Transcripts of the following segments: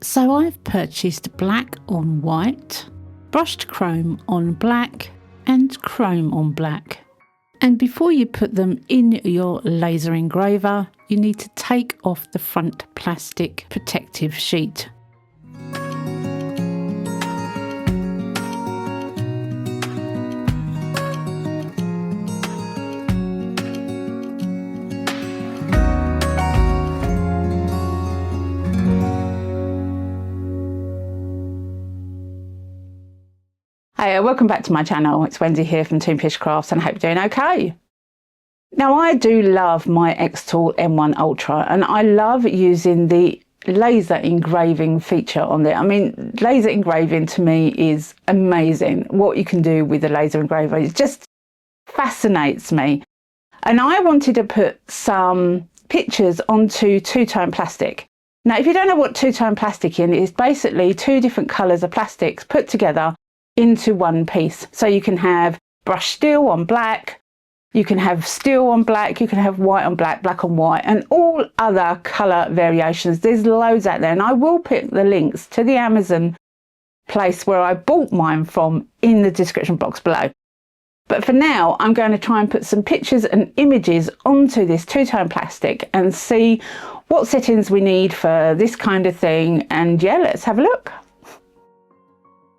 So I've purchased black on white, brushed chrome on black and chrome on black. And before you put them in your laser engraver, you need to take off the front plastic protective sheet. Hey, welcome back to my channel. It's Wendy here from Toonpish Crafts and I hope you're doing okay. Now I do love my xTool M1 Ultra and I love using the laser engraving feature on there. I mean, laser engraving to me is amazing. What you can do with a laser engraver, it just fascinates me. And I wanted to put some pictures onto two-tone plastic. Now, if you don't know what two-tone plastic is, it's basically two different colours of plastics put together into one piece. So you can have brushed steel on black, you can have steel on black, you can have white on black, black on white, and all other colour variations. There's loads out there, and I will put the links to the Amazon place where I bought mine from in the description box below. But for now, I'm going to try and put some pictures and images onto this two-tone plastic and see what settings we need for this kind of thing. And yeah, let's have a look.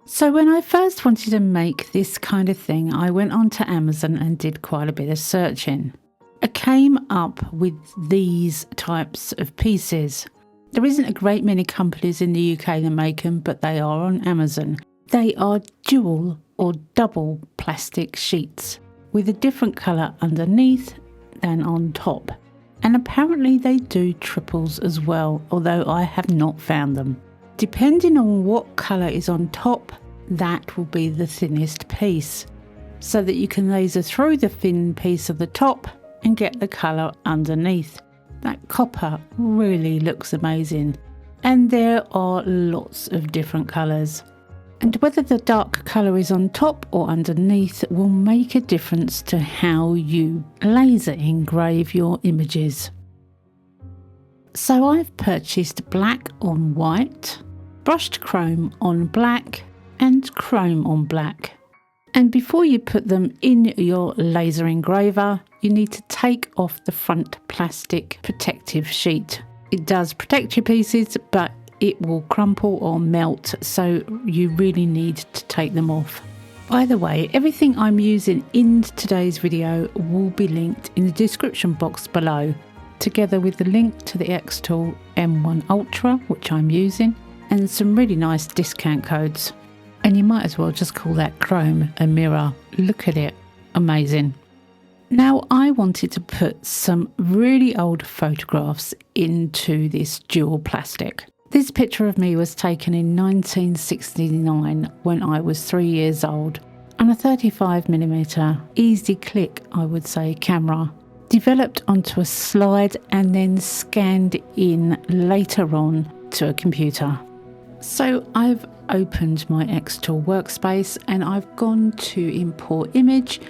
So when I first wanted to make this kind of thing, I went onto Amazon and did quite a bit of searching. I came up with these types of pieces. There isn't a great many companies in the UK that make them, but they are on Amazon. They are dual or double plastic sheets with a different colour underneath than on top. And apparently they do triples as well, although I have not found them. Depending on what colour is on top, that will be the thinnest piece, so that you can laser through the thin piece of the top and get the colour underneath. That copper really looks amazing, and there are lots of different colours. And whether the dark colour is on top or underneath will make a difference to how you laser engrave your images. So I've purchased black on white, brushed chrome on black and chrome on black. And before you put them in your laser engraver, you need to take off the front plastic protective sheet. It does protect your pieces, but it will crumple or melt, so you really need to take them off. By the way, everything I'm using in today's video will be linked in the description box below, together with the link to the xTool M1 Ultra, which I'm using, and some really nice discount codes. And you might as well just call that chrome a mirror. Look at it, amazing. Now I wanted to put some really old photographs into this dual plastic. This picture of me was taken in 1969 when I was 3 years old on a 35mm easy click, I would say, camera, developed onto a slide and then scanned in later on to a computer. So I've opened my xTool workspace and I've gone to import image,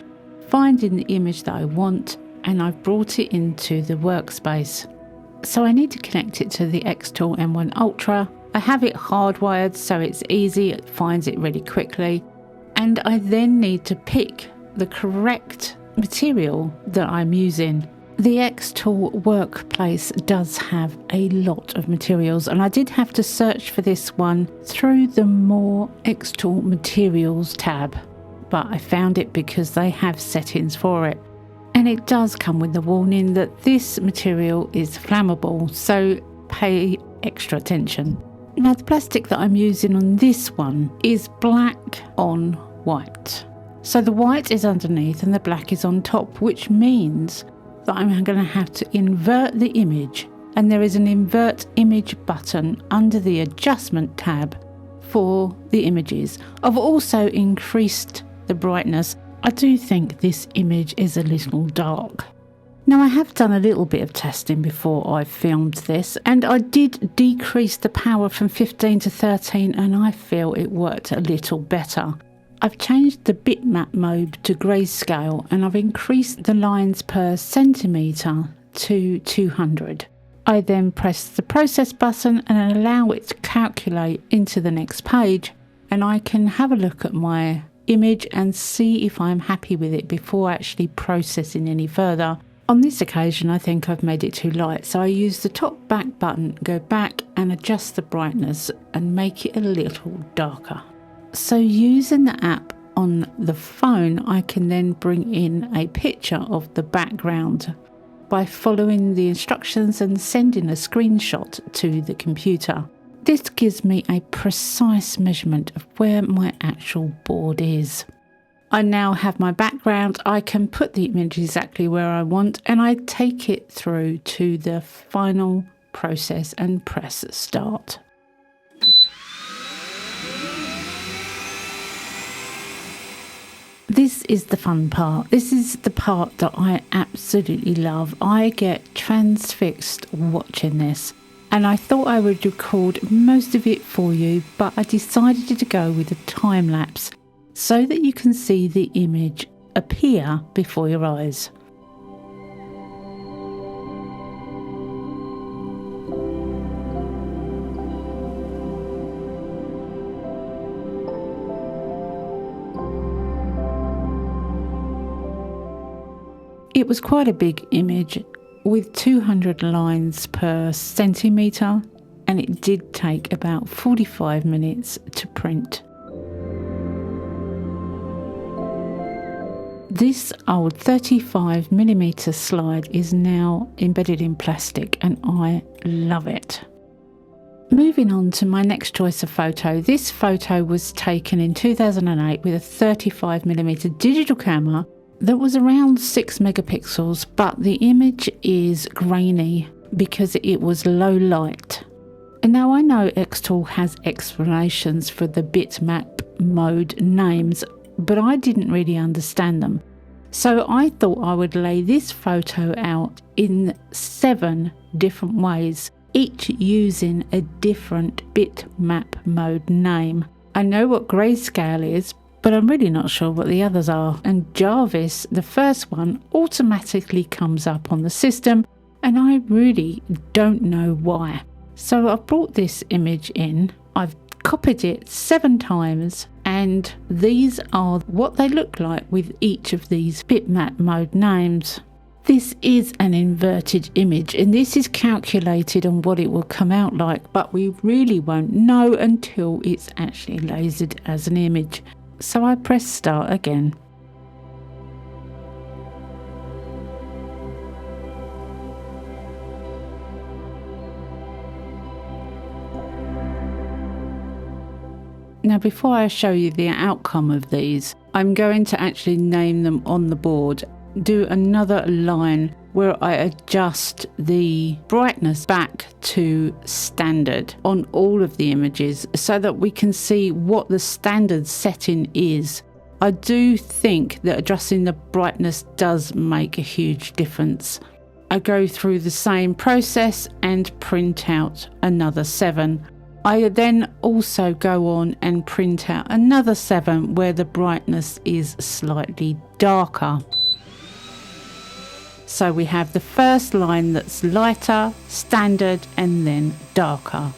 finding the image that I want, and I've brought it into the workspace. So I need to connect it to the xTool M1 Ultra. I have it hardwired so it's easy, it finds it really quickly. And I then need to pick the correct material that I'm using. The xTool workplace does have a lot of materials, and I did have to search for this one through the More xTool Materials tab, but I found it because they have settings for it. And it does come with the warning that this material is flammable, so pay extra attention. Now the plastic that I'm using on this one is black on white. So the white is underneath and the black is on top, which means that I'm going to have to invert the image, and there is an invert image button under the adjustment tab for the images. I've also increased the brightness. I do think this image is a little dark. Now I have done a little bit of testing before I filmed this, and I did decrease the power from 15 to 13 and I feel it worked a little better. I've changed the bitmap mode to grayscale and I've increased the lines per centimetre to 200. I then press the process button and allow it to calculate into the next page, and I can have a look at my image and see if I'm happy with it before actually processing any further. On this occasion, I think I've made it too light, so I use the top back button, go back and adjust the brightness and make it a little darker. So using the app on the phone, I can then bring in a picture of the background by following the instructions and sending a screenshot to the computer. This gives me a precise measurement of where my actual board is. I now have my background. I can put the image exactly where I want, and I take it through to the final process and press start. This is the fun part. This is the part that I absolutely love. I get transfixed watching this, and I thought I would record most of it for you, but I decided to go with a time lapse so that you can see the image appear before your eyes. It was quite a big image with 200 lines per centimetre, and it did take about 45 minutes to print. This old 35mm slide is now embedded in plastic, and I love it. Moving on to my next choice of photo. This photo was taken in 2008 with a 35mm digital camera that was around 6 megapixels, but the image is grainy because it was low light. And now I know xTool has explanations for the bitmap mode names, but I didn't really understand them. So I thought I would lay this photo out in 7 different ways, each using a different bitmap mode name. I know what grayscale is, but I'm really not sure what the others are. And Jarvis, the first one, automatically comes up on the system, and I really don't know why. So I've brought this image in, I've copied it 7 times, and these are what they look like with each of these bitmap mode names. This is an inverted image, and this is calculated on what it will come out like, but we really won't know until it's actually lasered as an image. So I press start again. Now, before I show you the outcome of these, I'm going to actually name them on the board, do another line where I adjust the brightness back to standard on all of the images so that we can see what the standard setting is. I do think that adjusting the brightness does make a huge difference. I go through the same process and print out another 7. I then also go on and print out another 7 where the brightness is slightly darker. So we have the first line that's lighter, standard, and then darker.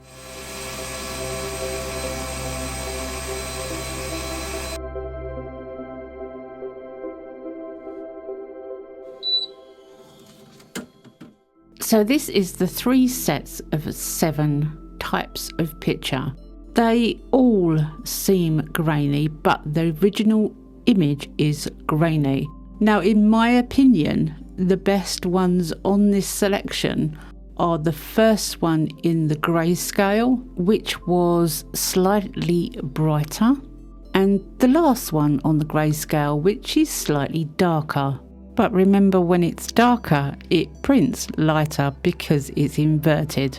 So this is the 3 sets of 7 types of picture. They all seem grainy, but the original image is grainy. Now, in my opinion, the best ones on this selection are the first one in the grayscale, which was slightly brighter, and the last one on the grayscale, which is slightly darker. But remember, when it's darker, it prints lighter because it's inverted.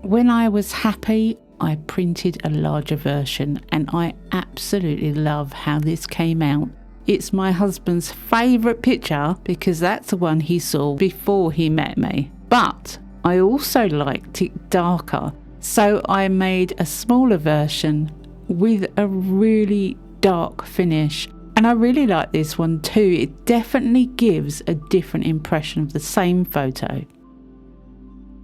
When I was happy, I printed a larger version, and I absolutely love how this came out. It's my husband's favourite picture because that's the one he saw before he met me. But I also liked it darker, so I made a smaller version with a really dark finish. And I really like this one too. It definitely gives a different impression of the same photo.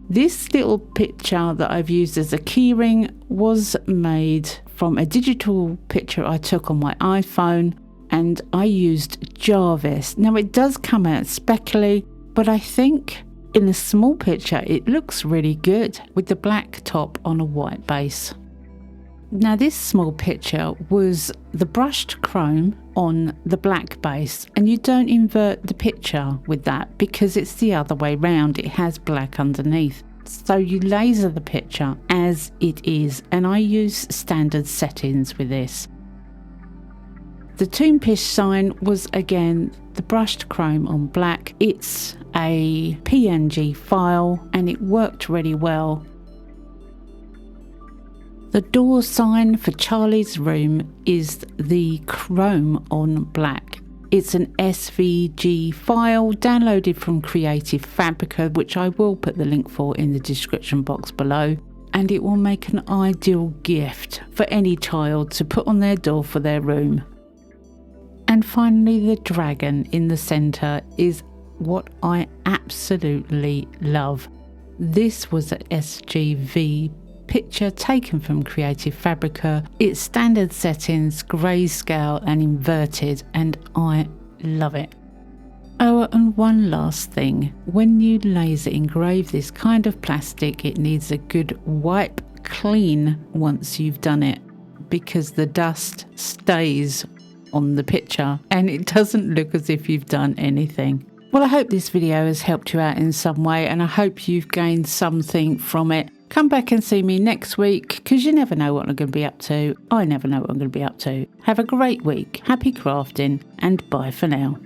This little picture that I've used as a keyring was made from a digital picture I took on my iPhone, and I used Jarvis. Now it does come out speckly, but I think in a small picture it looks really good with the black top on a white base. Now this small picture was the brushed chrome on the black base, and you don't invert the picture with that because it's the other way round. It has black underneath. So you laser the picture as it is, and I use standard settings with this. The Toonpish sign was again the brushed chrome on black. It's a PNG file and it worked really well. The door sign for Charlie's room is the chrome on black. It's an SVG file downloaded from Creative Fabrica, which I will put the link for in the description box below, and it will make an ideal gift for any child to put on their door for their room. And finally, the dragon in the centre is what I absolutely love. This was an SGV picture taken from Creative Fabrica. It's standard settings, grayscale and inverted, and I love it. Oh, and one last thing. When you laser engrave this kind of plastic, it needs a good wipe clean once you've done it, because the dust stays on the picture and it doesn't look as if you've done anything. Well, I hope this video has helped you out in some way, and I hope you've gained something from it. Come back and see me next week, because you never know what I'm going to be up to. I never know what I'm going to be up to. Have a great week, happy crafting, and bye for now.